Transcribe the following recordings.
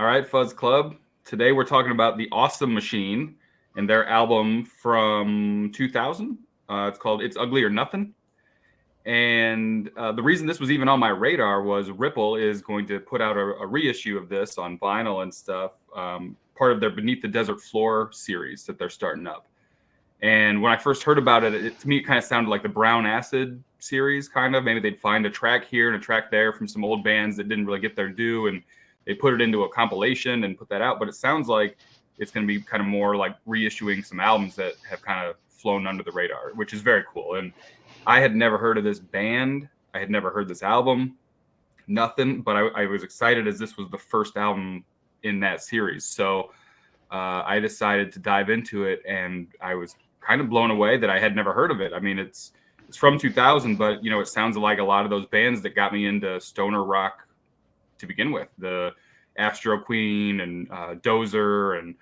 All right, Fuzz Club. Today we're talking about the Awesome Machine and their album from 2000. It's called It's Ugly or Nothing. And the reason this was even on my radar was Ripple is going to put out a reissue of this on vinyl and stuff, part of their Beneath the Desert Floor series that they're starting up. And when I first heard about it, to me, it kind of sounded like the Brown Acid series, kind of. Maybe they'd find a track here and a track there from some old bands that didn't really get their due, and they put it into a compilation and put that out. But it sounds like it's going to be kind of more like reissuing some albums that have kind of flown under the radar, which is very cool. And I had never heard of this band. I had never heard this album, nothing. But I was excited as this was the first album in that series. So I decided to dive into it, and I was kind of blown away that I had never heard of it. I mean, it's from 2000, but, you know, it sounds like a lot of those bands that got me into stoner rock to begin with. The Astro Queen and Dozer and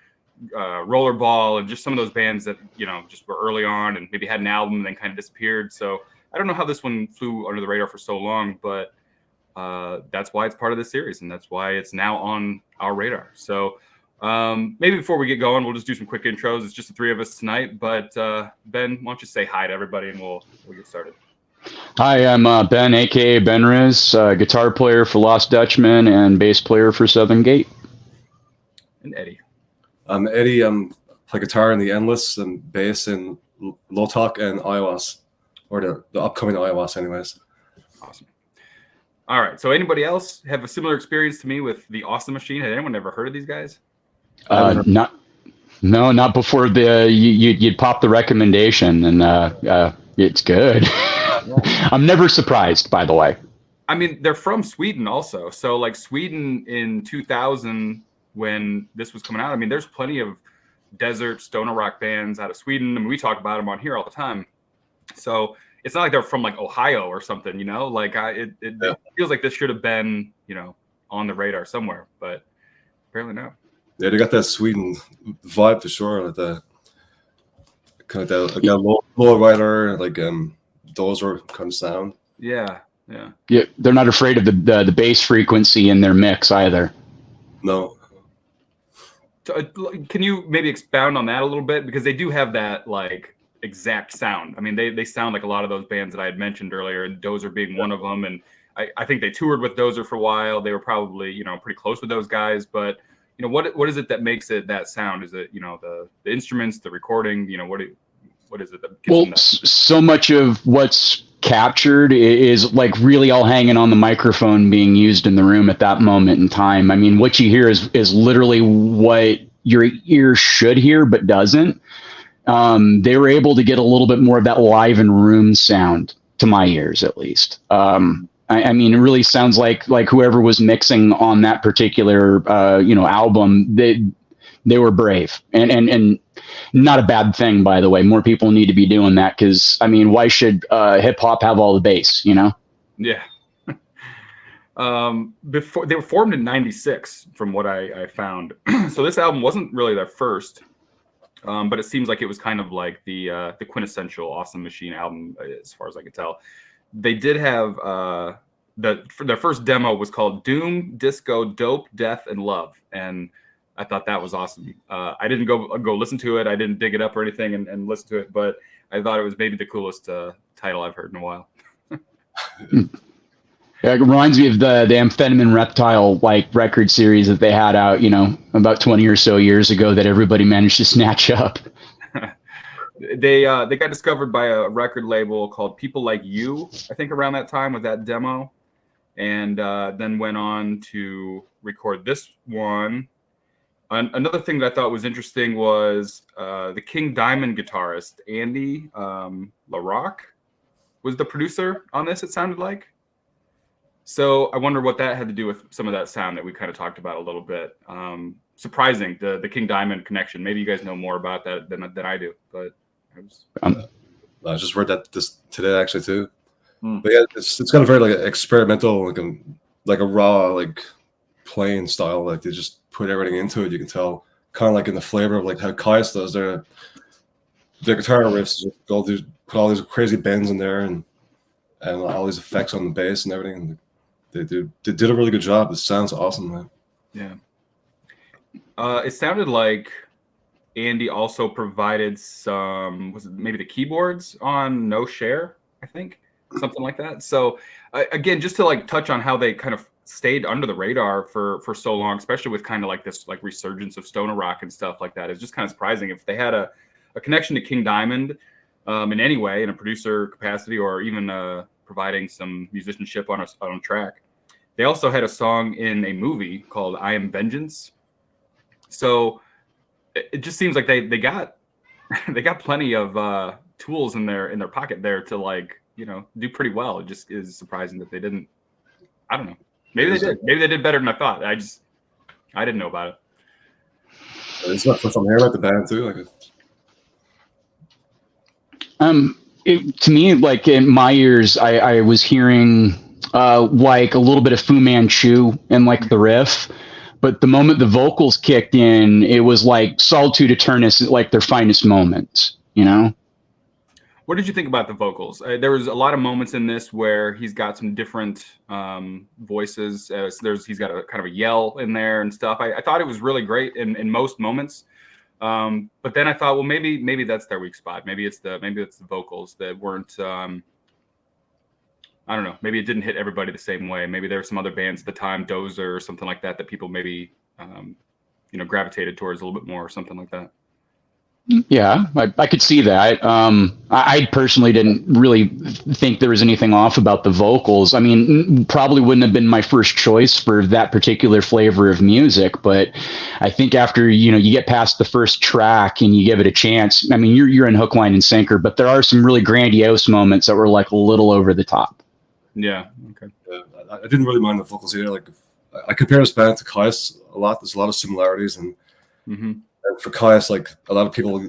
Rollerball and just some of those bands that, you know, just were early on and maybe had an album and then kind of disappeared. So I don't know how this one flew under the radar for so long, but that's why it's part of this series, and that's why it's now on our radar. So maybe before we get going, we'll just do some quick intros. It's just the three of us tonight, but Ben, why don't you say hi to everybody and we'll get started. Hi, I'm Ben, aka Benriz, guitar player for Lost Dutchman and bass player for Southern Gate. And Eddy. I'm Eddy. I play guitar in the Endless and bass in Low Talk and Iowas, or the upcoming Iowas anyways. Awesome. All right, so anybody else have a similar experience to me with the Awesome Machine? Had anyone ever heard of these guys? Not before you'd pop the recommendation, and it's good. I'm never surprised, by the way. I mean, they're from Sweden also. So like Sweden in 2000, when this was coming out, I mean, there's plenty of desert stoner rock bands out of Sweden. I mean, we talk about them on here all the time. So it's not like they're from like Ohio or something, you know, like it feels like this should have been, you know, on the radar somewhere, but apparently not. Yeah, they got that Sweden vibe for sure. Like the kind of like a low rider, like Dozer kind of sound. Yeah. They're not afraid of the bass frequency in their mix either. No. Can you maybe expound on that a little bit, because they do have that like exact sound. I mean, they sound like a lot of those bands that I had mentioned earlier, and Dozer being one of them. And I think they toured with Dozer for a while. They were probably, you know, pretty close with those guys. But, you know, what is it that makes it that sound? Is it, you know, the instruments, the recording? You know, what is it that gives them that? So much of what's captured is like really all hanging on the microphone being used in the room at that moment in time. I mean, what you hear is literally what your ear should hear but doesn't. They were able to get a little bit more of that live in room sound, to my ears at least. I mean, it really sounds like whoever was mixing on that particular album, they were brave and not a bad thing, by the way. More people need to be doing that, because I mean, why should hip hop have all the bass, you know? Yeah. Before they were formed in '96, from what I found. So this album wasn't really their first, but it seems like it was kind of like the quintessential Awesome Machine album, as far as I could tell. They did have their first demo was called Doom, Disco, Dope, Death, and Love, and I thought that was awesome. I didn't go listen to it. I didn't dig it up or anything and listen to it, but I thought it was maybe the coolest title I've heard in a while. Yeah, it reminds me of the Amphetamine Reptile like record series that they had out, you know, about 20 or so years ago that everybody managed to snatch up. They got discovered by a record label called People Like You, I think, around that time with that demo, and then went on to record this one. Another thing that I thought was interesting was the King Diamond guitarist, Andy LaRock, was the producer on this, it sounded like. So I wonder what that had to do with some of that sound that we kind of talked about a little bit. Surprising, the King Diamond connection. Maybe you guys know more about that than I do, but I just read that today actually too. But yeah, it's kind of very like experimental, like a raw like playing style. Like they just put everything into it. You can tell kind of like in the flavor of like how Kais does their guitar riffs. Put all these crazy bends in there and all these effects on the bass and everything. They did a really good job. It sounds awesome, man. Yeah. It sounded like Andy also provided some, was it maybe the keyboards on No Share, I think, something like that. So again, just to like touch on how they kind of stayed under the radar for so long, especially with kind of like this like resurgence of stoner rock and stuff like that, is just kind of surprising. If they had a connection to King Diamond in any way, in a producer capacity, or even providing some musicianship on a track. They also had a song in a movie called I Am Vengeance. So it just seems like they got they got plenty of tools in their pocket there to, like, you know, do pretty well. It just is surprising that they didn't. I don't know. Maybe they did. Maybe they did better than I thought. I didn't know about it. It's not first time hearing about the band too. To me, like in my ears, I was hearing like a little bit of Fu Manchu and like the riff, but the moment the vocals kicked in, it was like Solitude Eternus, like their finest moments, you know? What did you think about the vocals? There was a lot of moments in this where he's got some different voices. He's got a kind of a yell in there and stuff. I thought it was really great in most moments. But then I thought, well, maybe that's their weak spot. Maybe it's the vocals that weren't. I don't know. Maybe it didn't hit everybody the same way. Maybe there were some other bands at the time, Dozer or something like that people maybe gravitated towards a little bit more or something like that. Yeah, I could see that. I personally didn't really think there was anything off about the vocals. I mean, probably wouldn't have been my first choice for that particular flavor of music, but I think after, you get past the first track and you give it a chance, I mean, you're in hook, line, and sinker, but there are some really grandiose moments that were like a little over the top. Yeah. Okay. Yeah, I didn't really mind the vocals either. Like, I compare this band to Kais a lot. There's a lot of similarities, and for Kais, like, a lot of people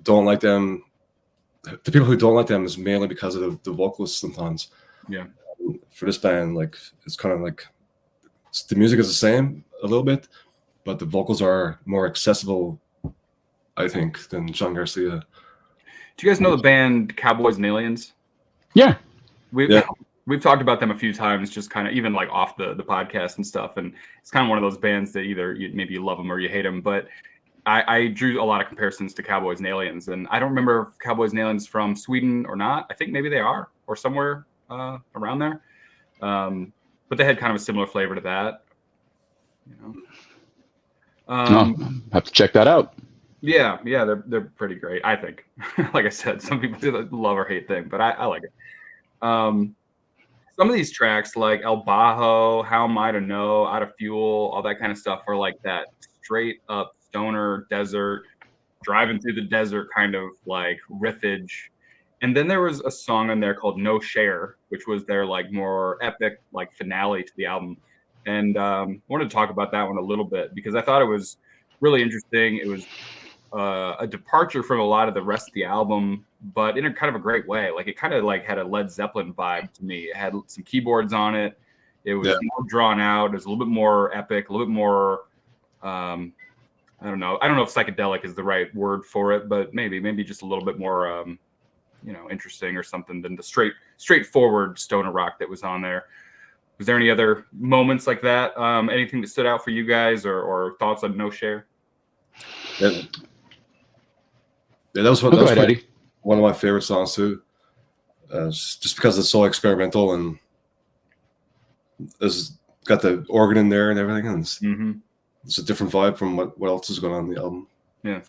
don't like them. The people who don't like them is mainly because of the vocalists sometimes. Yeah. For this band, like, it's kind of like the music is the same a little bit, but the vocals are more accessible, I think, than John Garcia. Do you guys know the band Cowboys and Aliens? Yeah. We've talked about them a few times, just kind of even like off the podcast and stuff. And it's kind of one of those bands that either maybe you love them or you hate them. But I drew a lot of comparisons to Cowboys and Aliens. And I don't remember if Cowboys and Aliens from Sweden or not. I think maybe they are, or somewhere around there. But they had kind of a similar flavor to that. Have to check that out. Yeah, they're pretty great, I think. Like I said, some people do the love or hate thing, but I like it. Some of these tracks, like El Bajo, How Am I to Know, Out of Fuel, all that kind of stuff, are like that straight up stoner desert, driving through the desert kind of like riffage. And then there was a song in there called No Share, which was their like more epic like finale to the album. And I wanted to talk about that one a little bit because I thought it was really interesting. It was a departure from a lot of the rest of the album, but in a kind of a great way. Like, it kind of like had a Led Zeppelin vibe to me. It had some keyboards on it. It was more drawn out. It was a little bit more epic, a little bit more I don't know if psychedelic is the right word for it, but maybe just a little bit more interesting or something than the straightforward stoner rock that was on there. Was there any other moments like that? Anything that stood out for you guys, or thoughts on No Share? Yeah, that was one of my favorite songs too. Just because it's so experimental and it's got the organ in there and everything, and it's a different vibe from what else is going on in the album. Yeah.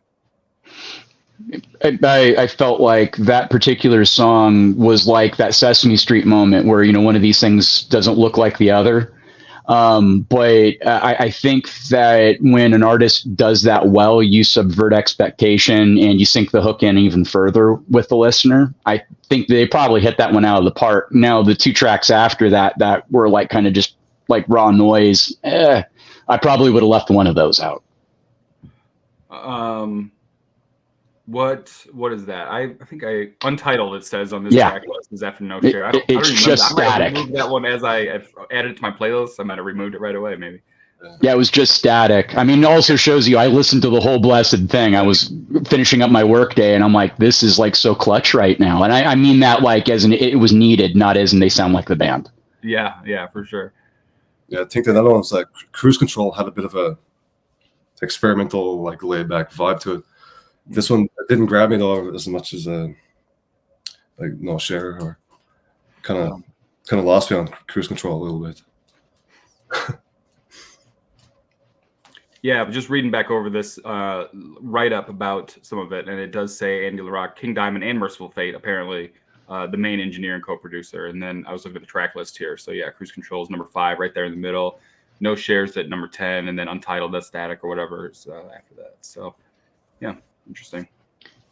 I felt like that particular song was like that Sesame Street moment where, one of these things doesn't look like the other. But I think that when an artist does that well, you subvert expectation and you sink the hook in even further with the listener. I think they probably hit that one out of the park. Now, the two tracks after that were like kind of just like raw noise. I probably would have left one of those out. What is that? I think Untitled, it says on this track list, is after No Share. It's just Static. I removed that one as I added it to my playlist. I might have removed it right away, maybe. Yeah, it was just Static. I mean, it also shows you I listened to the whole blessed thing. I was finishing up my work day, and I'm like, this is like so clutch right now. And I mean that like as in it was needed, not as in they sound like the band. Yeah, for sure. Yeah, I think the other one's like Cruise Control had a bit of a experimental, like laid back vibe to it. This one didn't grab me though as much as like No Share, or kind of lost me on Cruise Control a little bit. Yeah, but just reading back over this write-up about some of it, and it does say Andy LaRocque, King Diamond, and Merciful Fate, apparently the main engineer and co-producer. And then I was looking at the track list here. So yeah, Cruise Control is number 5, right there in the middle. No Shares at number 10, and then Untitled, that's Static or whatever is after that. So yeah, interesting.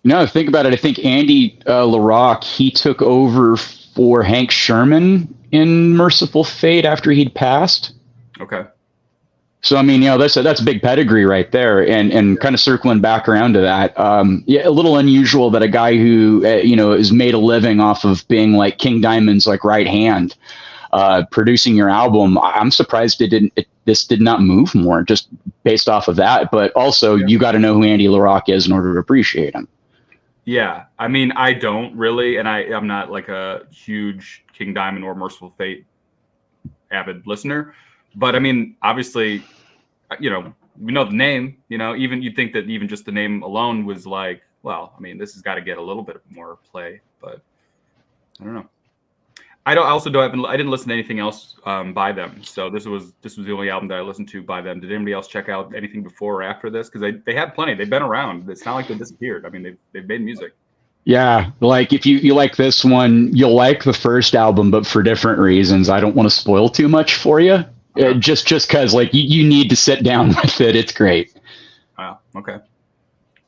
No, think about it. I think Andy LaRocque, he took over for Hank Sherman in Merciful Fate after he'd passed. Okay. So I mean, that's big pedigree right there, and kind of circling back around to that. Yeah, a little unusual that a guy who has made a living off of being like King Diamond's like right hand, producing your album. I'm surprised this did not move more just based off of that. But also, you got to know who Andy LaRocque is in order to appreciate him. Yeah, I mean, I don't really, and I'm not like a huge King Diamond or Merciful Fate avid listener. But I mean, obviously, we know the name, even you'd think that even just the name alone was like, well, I mean, this has got to get a little bit more play, but I don't know. I didn't listen to anything else by them. So this was the only album that I listened to by them. Did anybody else check out anything before or after this? Because they had plenty. They've been around. It's not like they disappeared. I mean, they've made music. Yeah, like if you like this one, you'll like the first album, but for different reasons. I don't want to spoil too much for you. Just because like you need to sit down with it. It's great. Wow. Okay.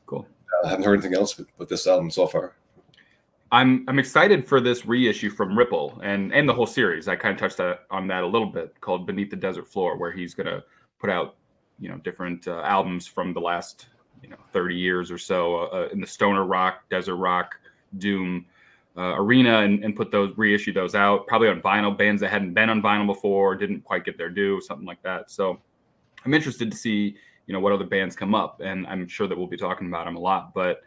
Cool. I haven't heard anything else with this album so far. I'm excited for this reissue from Ripple and the whole series. I kind of touched on that a little bit, called Beneath the Desert Floor, where he's gonna put out different albums from the last 30 years or so in the stoner rock, desert rock, doom arena, and reissue those out, probably on vinyl. Bands that hadn't been on vinyl before, didn't quite get their due, something like that. So I'm interested to see what other bands come up, and I'm sure that we'll be talking about them a lot. But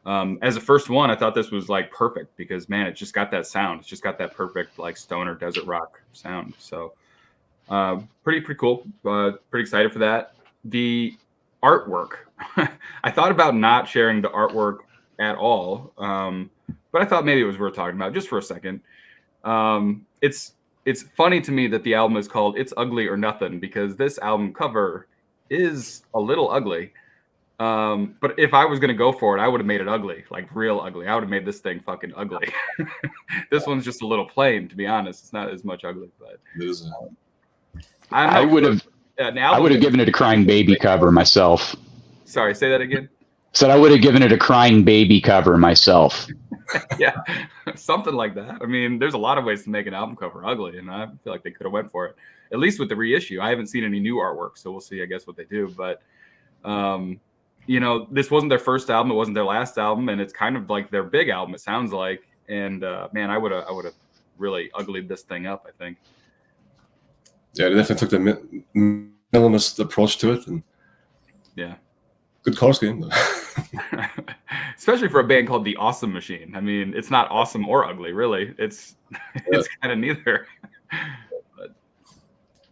as a first one, I thought this was like perfect because, man, it just got that sound. It's just got that perfect like stoner desert rock sound. So pretty cool. Pretty excited for that. The artwork, I thought about not sharing the artwork at all, but I thought maybe it was worth talking about just for a second. It's funny to me that the album is called It's Ugly or Nothing, because this album cover is a little ugly. But if I was going to go for it, I would have made it ugly, like real ugly. I would have made this thing fucking ugly. This one's just a little plain, to be honest. It's not as much ugly, but I would have given it a crying baby cover myself. Sorry, say that again. Said I would have given it a crying baby cover myself. Yeah, something like that. I mean, there's a lot of ways to make an album cover ugly, and I feel like they could have went for it, at least with the reissue. I haven't seen any new artwork, so we'll see, I guess, what they do. But this wasn't their first album, it wasn't their last album, and it's kind of like their big album, it sounds like. And man, I would have really uglied this thing up, I think. Yeah, they definitely took the minimalist approach to it, and yeah, good color scheme. Especially for a band called The Awesome Machine. I mean, it's not awesome or ugly, really. It's kind of neither. But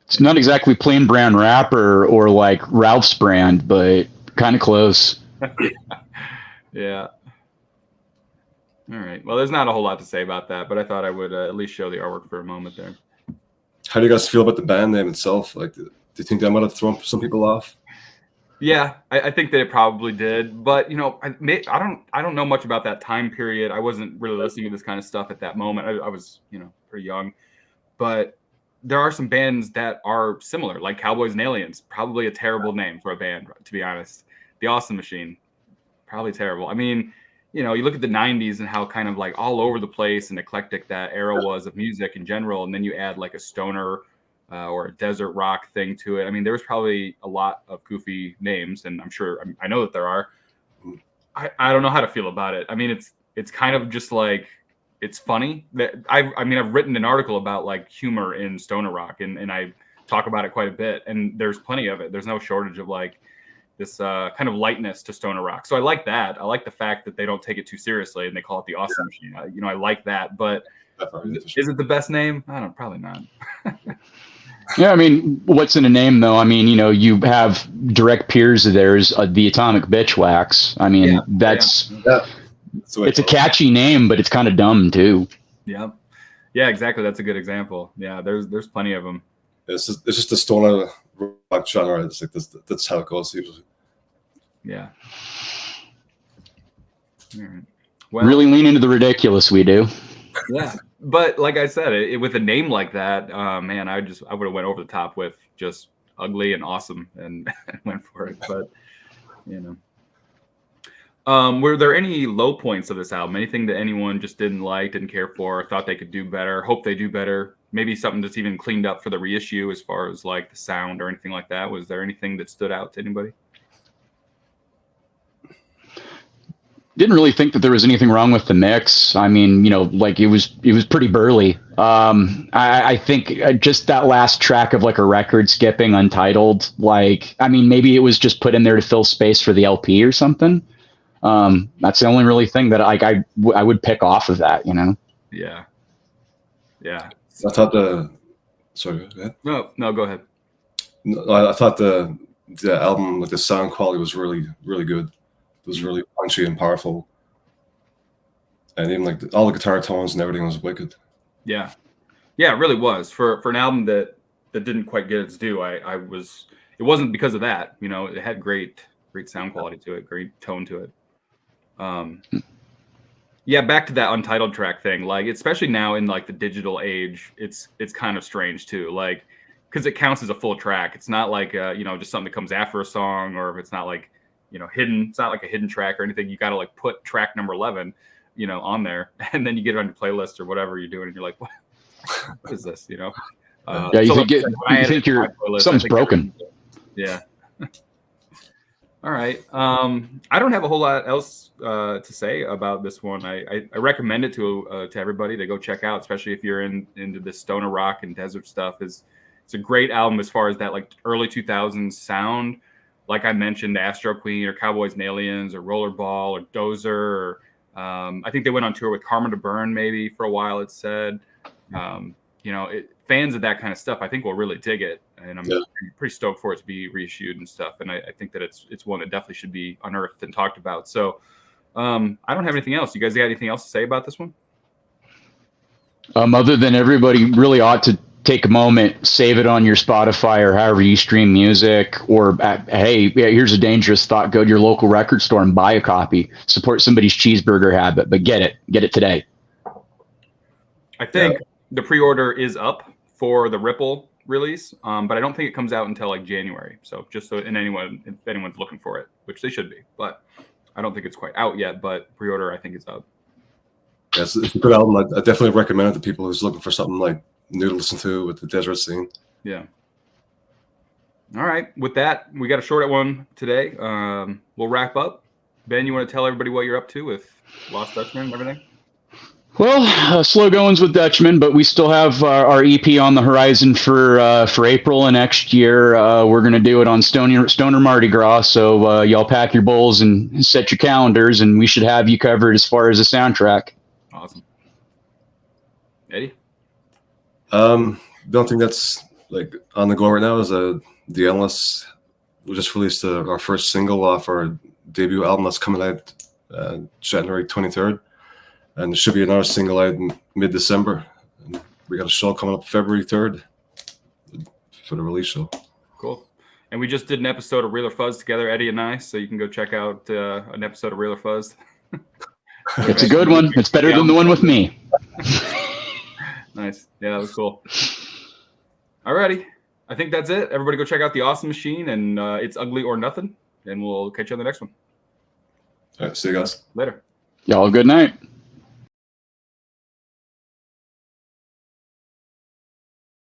it's not exactly plain brown wrapper or like Ralph's brand, but kind of close. Yeah. All right. Well, there's not a whole lot to say about that, but I thought I would at least show the artwork for a moment there. How do you guys feel about the band name itself? Like, do you think that might have thrown some people off? Yeah, I think that it probably did, but I don't know much about that time period. I wasn't really listening to this kind of stuff at that moment. I was pretty young, but there are some bands that are similar, like Cowboys and Aliens. Probably a terrible name for a band, to be honest. The Awesome Machine, probably terrible. I mean, you look at the 90s and how kind of like all over the place and eclectic that era was of music in general, and then you add like a stoner or a desert rock thing to it. I mean, there was probably a lot of goofy names, and I know that there are. I don't know how to feel about it. I mean, it's kind of just like, it's funny that I've written an article about like humor in stoner rock, and I talk about it quite a bit, and there's plenty of it. There's no shortage of like this kind of lightness to stoner rock. So I like that. I like the fact that they don't take it too seriously and they call it the Awesome Machine. I like that, but is it the best name? I don't know, probably not. Yeah, I mean, what's in a name, though? I mean, you have direct peers of theirs, the Atomic Bitch Wax. I mean, it's a catchy name, but it's kind of dumb, too. Yeah. Yeah, exactly. That's a good example. Yeah, there's plenty of them. It's just the stoner rock genre. It's like this, that's how it goes usually. Yeah. All right. Well, really lean into the ridiculous we do. Yeah, but like I said, with a name like that, man, I would have went over the top with just ugly and awesome and went for it. But were there any low points of this album? Anything that anyone just didn't like, didn't care for, thought they could do better, hope they do better? Maybe something that's even cleaned up for the reissue as far as like the sound or anything like that. Was there anything that stood out to anybody? Didn't really think that there was anything wrong with the mix. I mean, like it was pretty burly. I think just that last track of like a record skipping Untitled, like, I mean, maybe it was just put in there to fill space for the LP or something. That's the only really thing that I would pick off of that, Yeah. Yeah. I thought sorry, go ahead. No, go ahead. No, I thought the album, like the sound quality was really, really good. It was really punchy and powerful, and even like all the guitar tones and everything was wicked. Yeah, it really was for an album that didn't quite get its due. It wasn't because of that. It had great sound quality to it, great tone to it. Yeah, back to that Untitled track thing. Like, especially now in like the digital age, it's kind of strange too. Like, because it counts as a full track. It's not like just something that comes after a song, or if it's not like hidden. It's not like a hidden track or anything. You got to like put track number 11, on there, and then you get it on your playlist or whatever you're doing, and you're like, what is this? Yeah, you think something's broken. Yeah. All right. I don't have a whole lot else to say about this one. I recommend it to everybody to go check out, especially if you're into this stoner rock and desert stuff. It's a great album as far as that like early 2000s sound. Like I mentioned, Astro Queen or Cowboys and Aliens or Rollerball or Dozer. Or, I think they went on tour with Karma to Burn maybe for a while, it said. Fans of that kind of stuff, I think, will really dig it. And I'm pretty stoked for it to be reissued and stuff. And I think that it's one that definitely should be unearthed and talked about. So I don't have anything else. You guys got anything else to say about this one? Other than everybody really ought to take a moment, save it on your Spotify or however you stream music, or hey, here's a dangerous thought: go to your local record store and buy a copy. Support somebody's cheeseburger habit, but get it today. I think the pre-order is up for the Ripple release, but I don't think it comes out until like January. So just if anyone's looking for it, which they should be, but I don't think it's quite out yet. But pre-order, I think, is up. Yeah, it's a good album. I definitely recommend it to people who's looking for something like new to listen to with the desert scene. Yeah. All right. With that, we got a short one today. We'll wrap up. Ben, you want to tell everybody what you're up to with Lost Dutchman and everything? Well, slow goings with Dutchman, but we still have our EP on the horizon for April of next year. We're going to do it on Stoner Mardi Gras, so y'all pack your bowls and set your calendars, and we should have you covered as far as the soundtrack. Awesome. Eddy? The only thing that's like on the go right now is The Endless. We just released our first single off our debut album that's coming out January 23rd. And there should be another single out in mid-December. And we got a show coming up February 3rd for the release show. Cool. And we just did an episode of Real or Fuzzed together, Eddy and I, so you can go check out an episode of Real or Fuzzed. It's a good one. It's better than the one with me. Nice. Yeah, that was cool. Alrighty. I think that's it. Everybody go check out The Awesome Machine and It's Ugly or Nothing. And we'll catch you on the next one. All right. See you guys. Later. Y'all, good night.